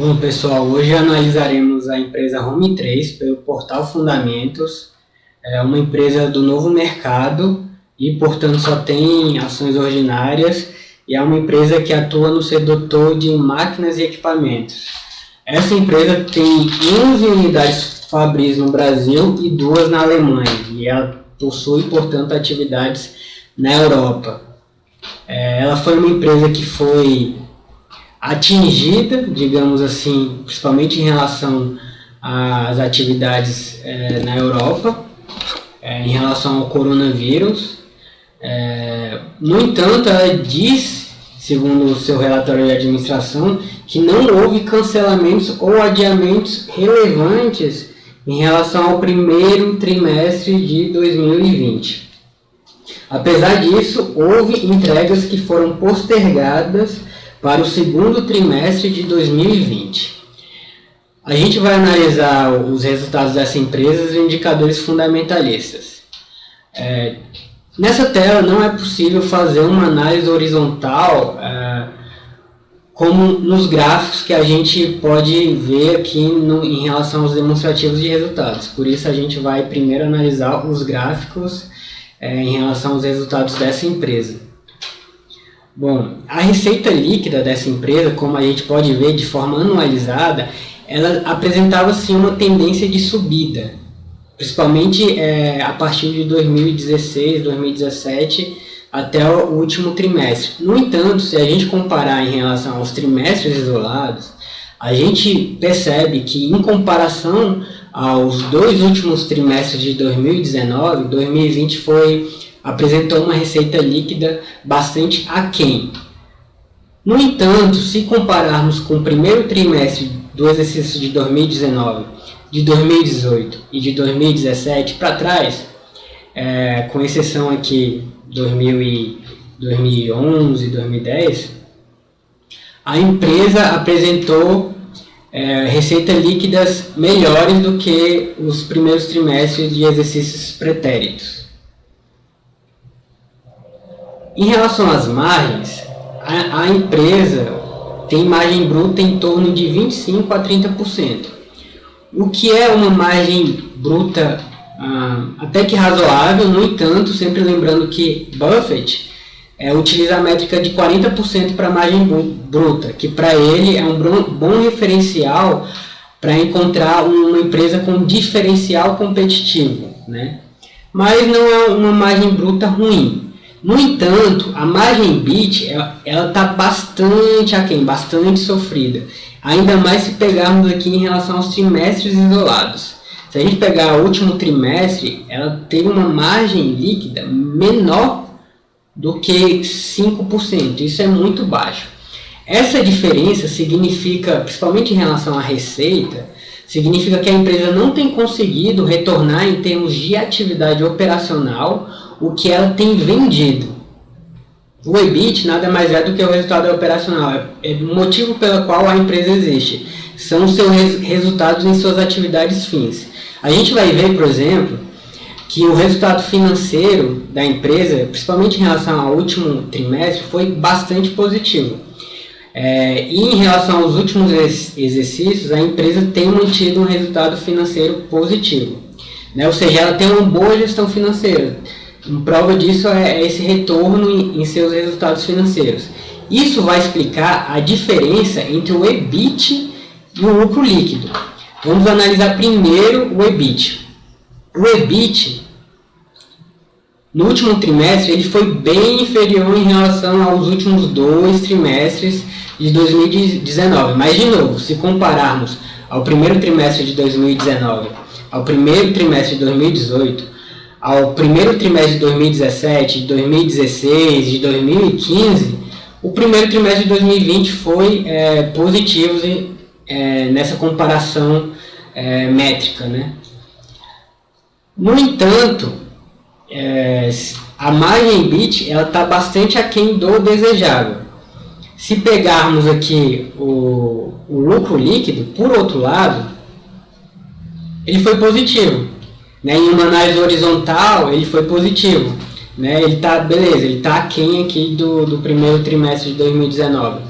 Bom, pessoal, hoje analisaremos a empresa Home3 pelo portal Fundamentos. É uma empresa do novo mercado e, portanto, só tem ações ordinárias e é uma empresa que atua no setor de máquinas e equipamentos. Essa empresa tem 11 unidades fabris no Brasil e 2 na Alemanha, e ela possui, portanto, atividades na Europa. Ela foi uma empresa que foi atingida, digamos assim, principalmente em relação às atividades na Europa, em relação ao coronavírus. No entanto, ela diz, segundo o seu relatório de administração, que não houve cancelamentos ou adiamentos relevantes em relação ao primeiro trimestre de 2020. Apesar disso, houve entregas que foram postergadas para o segundo trimestre de 2020. A gente vai analisar os resultados dessa empresa e os indicadores fundamentalistas. Nessa tela não é possível fazer uma análise horizontal como nos gráficos que a gente pode ver aqui em relação aos demonstrativos de resultados. Por isso a gente vai primeiro analisar os gráficos em relação aos resultados dessa empresa. Bom, a receita líquida dessa empresa, como a gente pode ver de forma anualizada, ela apresentava sim uma tendência de subida, principalmente a partir de 2016, 2017 até o último trimestre. No entanto, se a gente comparar em relação aos trimestres isolados, a gente percebe que em comparação aos 2 últimos trimestres de 2019, 2020 apresentou uma receita líquida bastante aquém. No entanto, se compararmos com o primeiro trimestre do exercício de 2019, de 2018 e de 2017 para trás, com exceção aqui 2011 e 2010, a empresa apresentou receitas líquidas melhores do que os primeiros trimestres de exercícios pretéritos. Em relação às margens, a empresa tem margem bruta em torno de 25% a 30%, o que é uma margem bruta até que razoável. No entanto, sempre lembrando que Buffett utiliza a métrica de 40% para a margem bruta, que para ele é um bom referencial para encontrar uma empresa com diferencial competitivo, né? Mas não é uma margem bruta ruim. No entanto, a margem EBIT ela está bastante aquém, bastante sofrida. Ainda mais se pegarmos aqui em relação aos trimestres isolados. Se a gente pegar o último trimestre, ela teve uma margem líquida menor do que 5%. Isso é muito baixo. Essa diferença significa, principalmente em relação à receita, significa que a empresa não tem conseguido retornar em termos de atividade operacional o que ela tem vendido. O EBIT nada mais é do que o resultado operacional, é o motivo pelo qual a empresa existe, são os seus resultados em suas atividades fins. A gente vai ver, por exemplo, que o resultado financeiro da empresa, principalmente em relação ao último trimestre, foi bastante positivo. E em relação aos últimos exercícios, a empresa tem mantido um resultado financeiro positivo, né? Ou seja, ela tem uma boa gestão financeira. Prova disso é esse retorno em seus resultados financeiros. Isso vai explicar a diferença entre o EBIT e o lucro líquido. Vamos analisar primeiro o EBIT. O EBIT, no último trimestre, ele foi bem inferior em relação aos últimos 2 trimestres de 2019. Mas, de novo, se compararmos ao primeiro trimestre de 2019, ao primeiro trimestre de 2018, ao primeiro trimestre de 2017, de 2016, de 2015, o primeiro trimestre de 2020 foi positivo nessa comparação métrica, né? No entanto, a margem EBIT está bastante aquém do desejável. Se pegarmos aqui o lucro líquido, por outro lado, ele foi positivo. Né? Em uma análise horizontal, ele foi positivo. Né? Ele está aquém aqui do primeiro trimestre de 2019.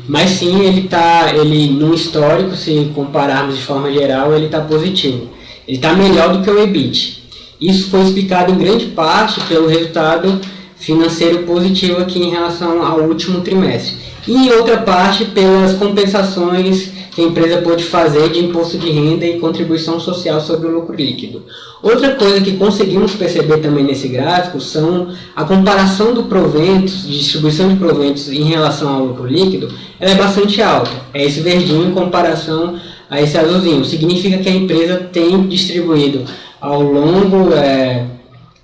mas sim ele no histórico, se compararmos de forma geral, ele está positivo. Ele está melhor do que o EBIT. Isso foi explicado em grande parte pelo resultado financeiro positivo aqui em relação ao último trimestre. E em outra parte pelas compensações que a empresa pôde fazer de imposto de renda e contribuição social sobre o lucro líquido. Outra coisa que conseguimos perceber também nesse gráfico são a comparação do proventos, de distribuição de proventos em relação ao lucro líquido, ela é bastante alta. É esse verdinho em comparação a esse azulzinho. Significa que a empresa tem distribuído ao longo,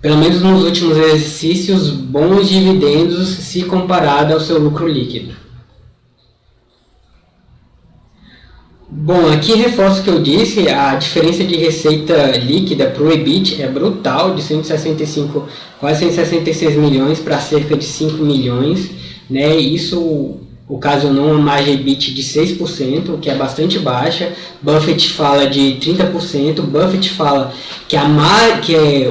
pelo menos nos últimos exercícios, bons dividendos se comparado ao seu lucro líquido. Bom, aqui reforço o que eu disse, a diferença de receita líquida para o EBIT é brutal, de 165, quase 166 milhões para cerca de 5 milhões, né? Isso ocasionou uma margem EBIT de 6%, o que é bastante baixa. Buffett fala de 30%, Buffett fala que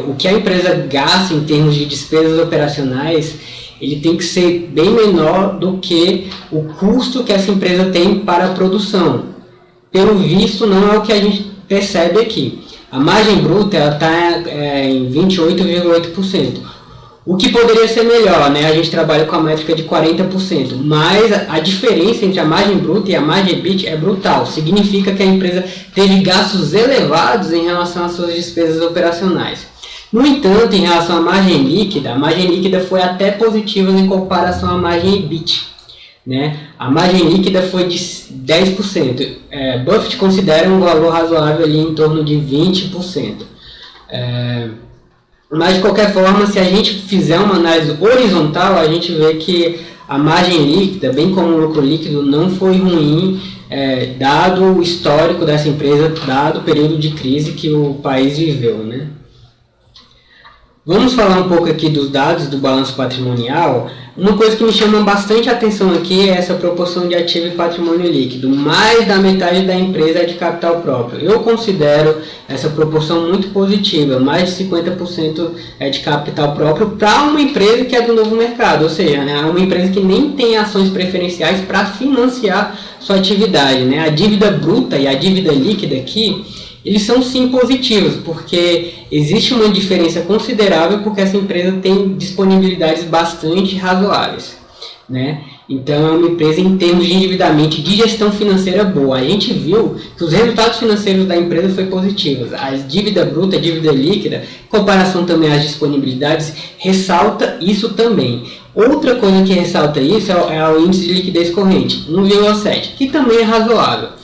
o que a empresa gasta em termos de despesas operacionais, ele tem que ser bem menor do que o custo que essa empresa tem para a produção. Pelo visto, não é o que a gente percebe aqui. A margem bruta está em 28,8%. O que poderia ser melhor, né? A gente trabalha com a métrica de 40%, mas a diferença entre a margem bruta e a margem EBIT é brutal. Significa que a empresa teve gastos elevados em relação às suas despesas operacionais. No entanto, em relação à margem líquida, a margem líquida foi até positiva em comparação à margem EBIT. Né? A margem líquida foi de 10%. Buffett considera um valor razoável ali em torno de 20%. Mas de qualquer forma, se a gente fizer uma análise horizontal, a gente vê que a margem líquida, bem como o lucro líquido, não foi ruim, dado o histórico dessa empresa, dado o período de crise que o país viveu, né? Vamos falar um pouco aqui dos dados do balanço patrimonial. Uma coisa que me chama bastante a atenção aqui é essa proporção de ativo e patrimônio líquido. Mais da metade da empresa é de capital próprio. Eu considero essa proporção muito positiva. Mais de 50% é de capital próprio para uma empresa que é do novo mercado. Ou seja, né, uma empresa que nem tem ações preferenciais para financiar sua atividade. Né? A dívida bruta e a dívida líquida aqui, eles são sim positivos, porque existe uma diferença considerável porque essa empresa tem disponibilidades bastante razoáveis, né? Então é uma empresa em termos de endividamento e de gestão financeira boa. A gente viu que os resultados financeiros da empresa foram positivos. A dívida bruta, a dívida líquida, em comparação também às disponibilidades, ressalta isso também. Outra coisa que ressalta isso é o índice de liquidez corrente, 1,7, que também é razoável.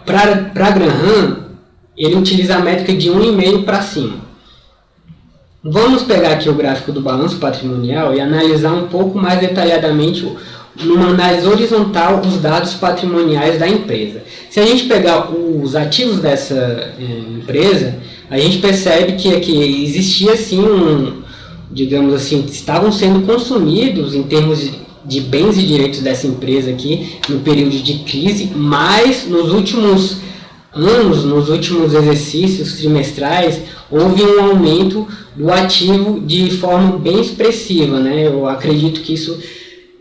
Para Graham, ele utiliza a métrica de 1,5 para cima. Vamos pegar aqui o gráfico do balanço patrimonial e analisar um pouco mais detalhadamente, numa análise horizontal, os dados patrimoniais da empresa. Se a gente pegar os ativos dessa empresa, a gente percebe que aqui existia sim digamos assim, estavam sendo consumidos em termos de bens e direitos dessa empresa aqui no período de crise, mas nos últimos anos, nos últimos exercícios trimestrais, houve um aumento do ativo de forma bem expressiva, né? Eu acredito que isso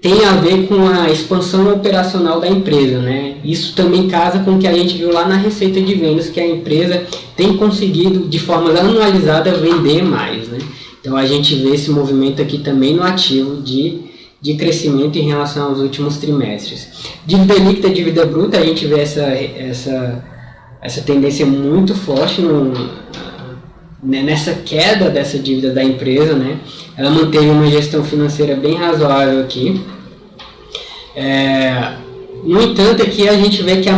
tem a ver com a expansão operacional da empresa, né? Isso também casa com o que a gente viu lá na receita de vendas, que a empresa tem conseguido de forma anualizada vender mais, né? Então a gente vê esse movimento aqui também no ativo de crescimento em relação aos últimos trimestres. Dívida líquida, dívida bruta, a gente vê essa tendência muito forte nessa queda dessa dívida da empresa, né? Ela manteve uma gestão financeira bem razoável aqui. No entanto, aqui a gente vê que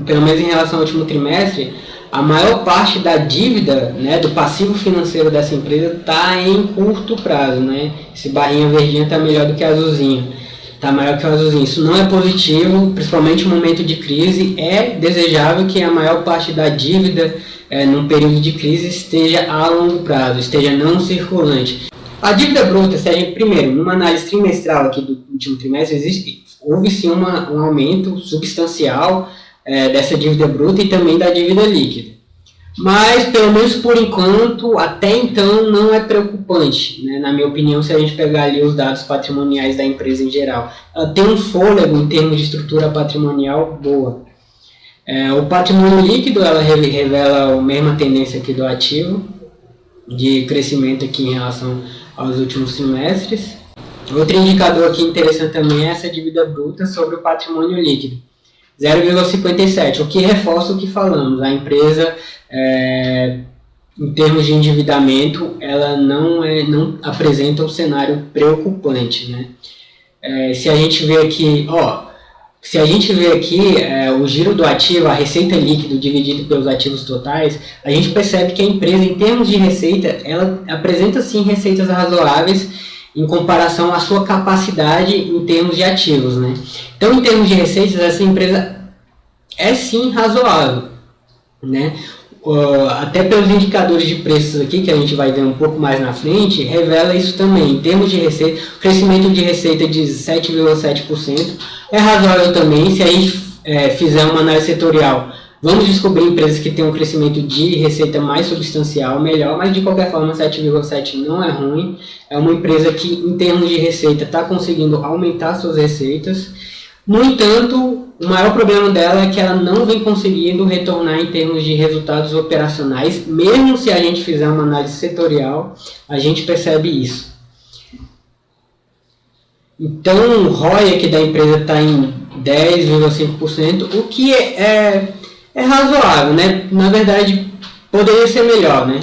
pelo menos em relação ao último trimestre, a maior parte da dívida, né, do passivo financeiro dessa empresa está em curto prazo, né? Esse barrinha verdinha está melhor do que a azulzinha, está maior que o azulzinho. Isso não é positivo, principalmente no momento de crise. É desejável que a maior parte da dívida, num período de crise, esteja a longo prazo, esteja não circulante. A dívida bruta, se a gente, primeiro, numa análise trimestral aqui do último trimestre, houve sim um aumento substancial dessa dívida bruta e também da dívida líquida. Mas, pelo menos por enquanto, até então, não é preocupante, né? Na minha opinião, se a gente pegar ali os dados patrimoniais da empresa em geral. Ela tem um fôlego em termos de estrutura patrimonial boa. O patrimônio líquido, ela revela a mesma tendência aqui do ativo, de crescimento aqui em relação aos últimos trimestres. Outro indicador aqui interessante também é essa dívida bruta sobre o patrimônio líquido. 0,57, o que reforça o que falamos. A empresa, em termos de endividamento, ela não apresenta um cenário preocupante, né? Se a gente vê aqui, o giro do ativo, a receita líquida dividido pelos ativos totais, a gente percebe que a empresa, em termos de receita, ela apresenta sim receitas razoáveis em comparação à sua capacidade em termos de ativos, né? Então, em termos de receitas, essa empresa é sim razoável, né? Até pelos indicadores de preços aqui, que a gente vai ver um pouco mais na frente, revela isso também. Em termos de receita, o crescimento de receita de 7,7% é razoável também. Se a gente fizer uma análise setorial, vamos descobrir empresas que têm um crescimento de receita mais substancial, melhor, mas de qualquer forma 7,7% não é ruim. É uma empresa que, em termos de receita, está conseguindo aumentar suas receitas. No entanto, o maior problema dela é que ela não vem conseguindo retornar em termos de resultados operacionais. Mesmo se a gente fizer uma análise setorial, a gente percebe isso. Então, o ROI aqui da empresa está em 10,5%, o que é razoável, né? Na verdade, poderia ser melhor, né?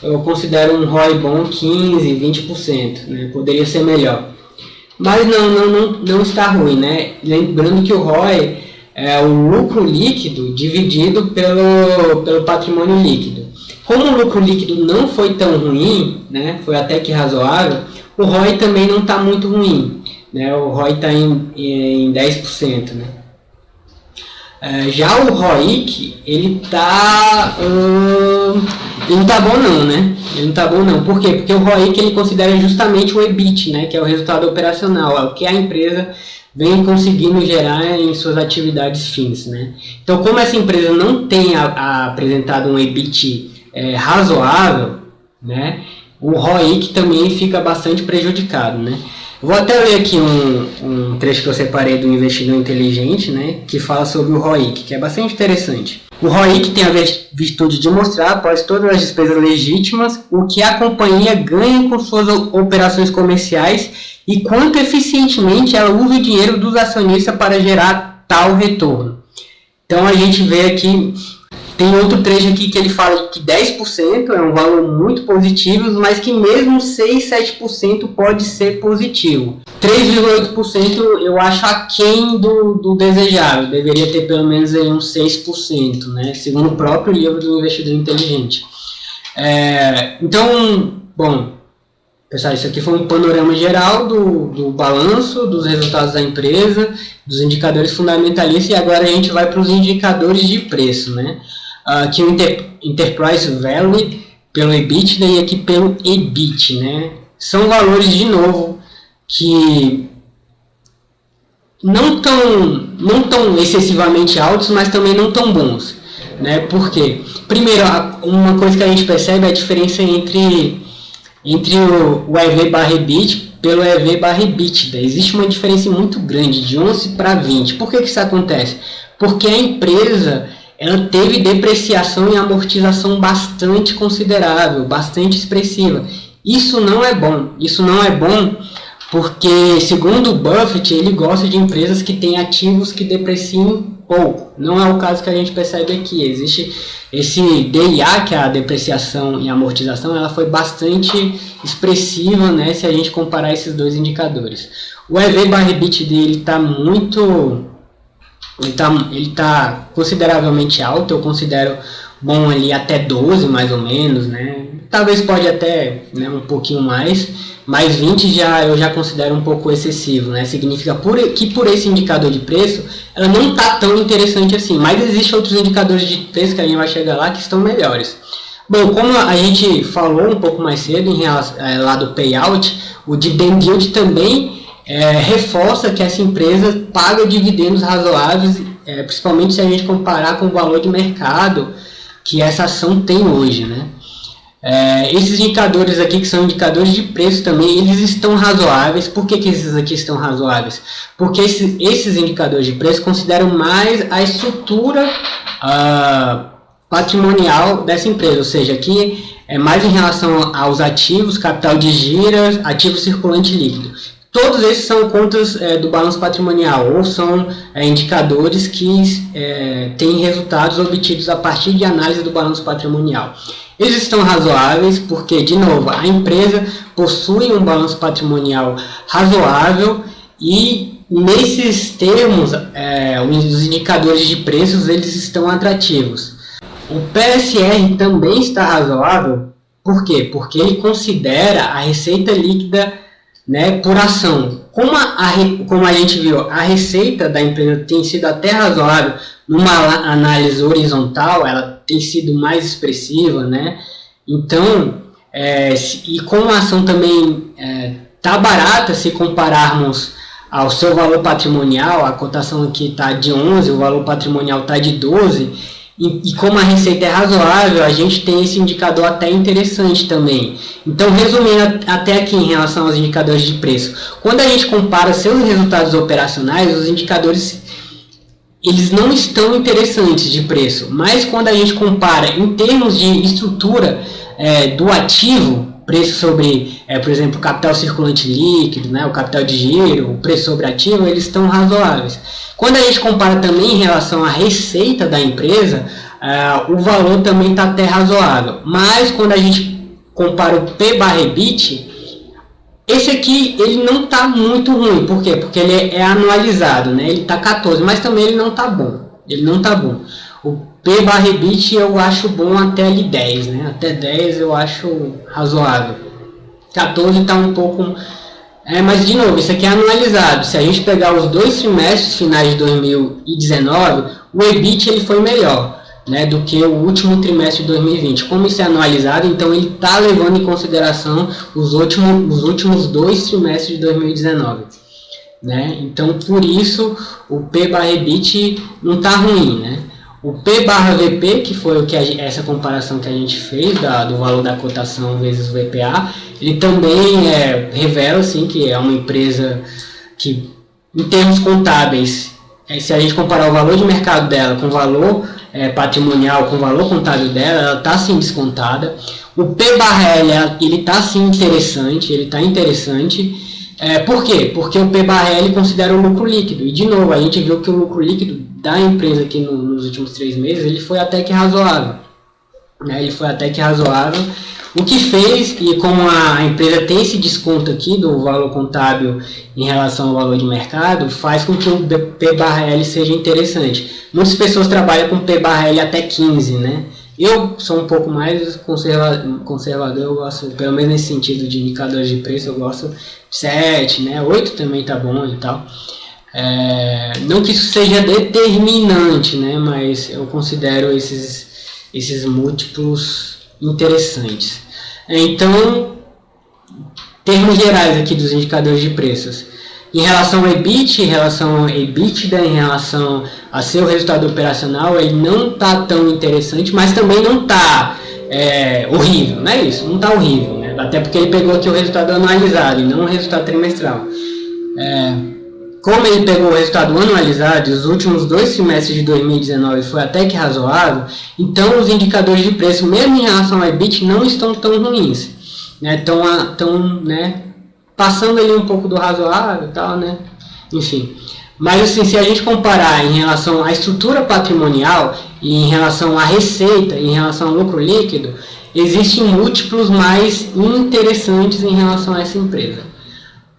Eu considero um ROI bom 15, 20%, né? Poderia ser melhor. Mas não está ruim, né? Lembrando que o ROI é o lucro líquido dividido pelo patrimônio líquido. Como o lucro líquido não foi tão ruim, né? Foi até que razoável, o ROI também não está muito ruim, né? O ROI está em 10%, né? Já o ROIC, ele não tá bom não, né? Ele não tá bom não. Por quê? Porque o ROIC ele considera justamente o EBIT, né? Que é o resultado operacional, é o que a empresa vem conseguindo gerar em suas atividades fins, né? Então, como essa empresa não tem apresentado um EBIT razoável, né? O ROIC também fica bastante prejudicado, né? Vou até ler aqui um trecho que eu separei do Investidor Inteligente, né, que fala sobre o ROIC, que é bastante interessante. O ROIC tem a virtude de mostrar, após todas as despesas legítimas, o que a companhia ganha com suas operações comerciais e quanto eficientemente ela usa o dinheiro dos acionistas para gerar tal retorno. Então a gente vê aqui, tem outro trecho aqui que ele fala que 10% é um valor muito positivo, mas que mesmo 6, 7% pode ser positivo. 3,8% eu acho aquém do desejável, deveria ter pelo menos aí uns 6%, né? Segundo o próprio livro do Investidor Inteligente. Então, bom, pessoal, isso aqui foi um panorama geral do balanço, dos resultados da empresa, dos indicadores fundamentalistas, e agora a gente vai para os indicadores de preço, né? Aqui o Enterprise Value pelo EBITDA e aqui pelo EBIT, né? São valores, de novo, que não tão excessivamente altos, mas também não tão bons, né? Por quê? Primeiro, uma coisa que a gente percebe é a diferença entre o EV/EBIT pelo EV/EBITDA. Existe uma diferença muito grande, de 11 para 20. Por que isso acontece? Porque a empresa ela teve depreciação e amortização bastante considerável, bastante expressiva. Isso não é bom. Isso não é bom porque, segundo o Buffett, ele gosta de empresas que têm ativos que depreciem pouco. Não é o caso que a gente percebe aqui. Existe esse DIA, que é a depreciação e amortização, ela foi bastante expressiva, né, se a gente comparar esses dois indicadores. O EV/EBIT dele está muito... Ele tá consideravelmente alto, eu considero bom ali até 12 mais ou menos, né? Talvez pode até, né, um pouquinho mais, mas 20 eu já considero um pouco excessivo, né? Significa que por esse indicador de preço, ela não está tão interessante assim, mas existem outros indicadores de preço que a gente vai chegar lá que estão melhores. Bom, como a gente falou um pouco mais cedo em relação, lá do payout, o dividend yield também reforça que essa empresa paga dividendos razoáveis, principalmente se a gente comparar com o valor de mercado que essa ação tem hoje, né? Esses indicadores aqui, que são indicadores de preço também, eles estão razoáveis. Por que esses aqui estão razoáveis? Porque esses indicadores de preço consideram mais a estrutura patrimonial dessa empresa, ou seja, aqui é mais em relação aos ativos, capital de giro, ativo circulante líquido. Todos esses são contas do balanço patrimonial, ou são indicadores que têm resultados obtidos a partir de análise do balanço patrimonial. Eles estão razoáveis porque, de novo, a empresa possui um balanço patrimonial razoável e, nesses termos, os indicadores de preços eles estão atrativos. O PSR também está razoável, por quê? Porque ele considera a receita líquida, né, por ação. Como a gente viu, a receita da empresa tem sido até razoável numa análise horizontal, ela tem sido mais expressiva, né? Então, e como a ação também está barata se compararmos ao seu valor patrimonial, a cotação aqui está de 11, o valor patrimonial está de 12, e como a receita é razoável, a gente tem esse indicador até interessante também. Então, resumindo até aqui em relação aos indicadores de preço, quando a gente compara seus resultados operacionais, os indicadores eles não estão interessantes de preço, mas quando a gente compara em termos de estrutura do ativo, preço sobre, por exemplo, capital circulante líquido, né, o capital de giro, o preço sobre ativo, eles estão razoáveis. Quando a gente compara também em relação à receita da empresa, o valor também está até razoável. Mas quando a gente compara o P/EBIT, esse aqui ele não está muito ruim. Por quê? Porque ele é anualizado, né? Ele está 14, mas também ele não está bom. Ele não está bom. O P/EBIT eu acho bom até ali 10, né? Até 10 eu acho razoável. 14 está um pouco... mas de novo, isso aqui é anualizado. Se a gente pegar os 2 trimestres finais de 2019, o EBIT ele foi melhor, né, do que o último trimestre de 2020. Como isso é anualizado, então ele está levando em consideração os últimos 2 trimestres de 2019. Né? Então, por isso, o P/EBIT não está ruim. Né? O P/VP, que foi essa comparação que a gente fez do valor da cotação vezes o VPA, ele também revela assim, que é uma empresa que, em termos contábeis, se a gente comparar o valor de mercado dela com o valor patrimonial, com o valor contábil dela, ela está sim descontada. O P/L ele está sim interessante, por quê? Porque o P/L considera o lucro líquido, e de novo, a gente viu que o lucro líquido da empresa aqui nos últimos 3 meses, ele foi até que razoável. Né? Ele foi até que razoável, o que fez, e como a empresa tem esse desconto aqui do valor contábil em relação ao valor de mercado, faz com que o P/L seja interessante. Muitas pessoas trabalham com P/L até 15, né? Eu sou um pouco mais conservador, eu gosto, pelo menos nesse sentido de indicadores de preço, eu gosto de 7, né? 8 também tá bom e tal. Não que isso seja determinante, né? Mas eu considero esses múltiplos interessantes. Então, termos gerais aqui dos indicadores de preços. Em relação ao EBIT, em relação ao EBITDA, em relação a seu resultado operacional, ele não está tão interessante, mas também não está horrível, não é isso? Não está horrível, né? Até porque ele pegou aqui o resultado anualizado e não o resultado trimestral. Como ele pegou o resultado anualizado, os últimos 2 trimestres de 2019 foi até que razoável, então os indicadores de preço, mesmo em relação ao EBIT, não estão tão ruins. Estão passando ali um pouco do razoável e tal, né? Enfim. Mas assim, se a gente comparar em relação à estrutura patrimonial e em relação à receita, em relação ao lucro líquido, existem múltiplos mais interessantes em relação a essa empresa.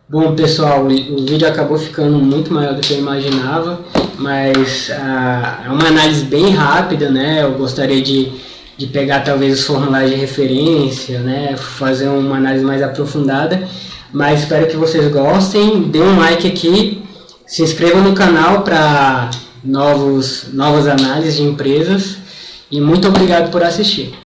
Bom, pessoal, o vídeo acabou ficando muito maior do que eu imaginava, mas é uma análise bem rápida, né? Eu gostaria de pegar talvez os formulários de referência, né? Fazer uma análise mais aprofundada, mas espero que vocês gostem. Dê um like aqui, se inscreva no canal para novas análises de empresas e muito obrigado por assistir.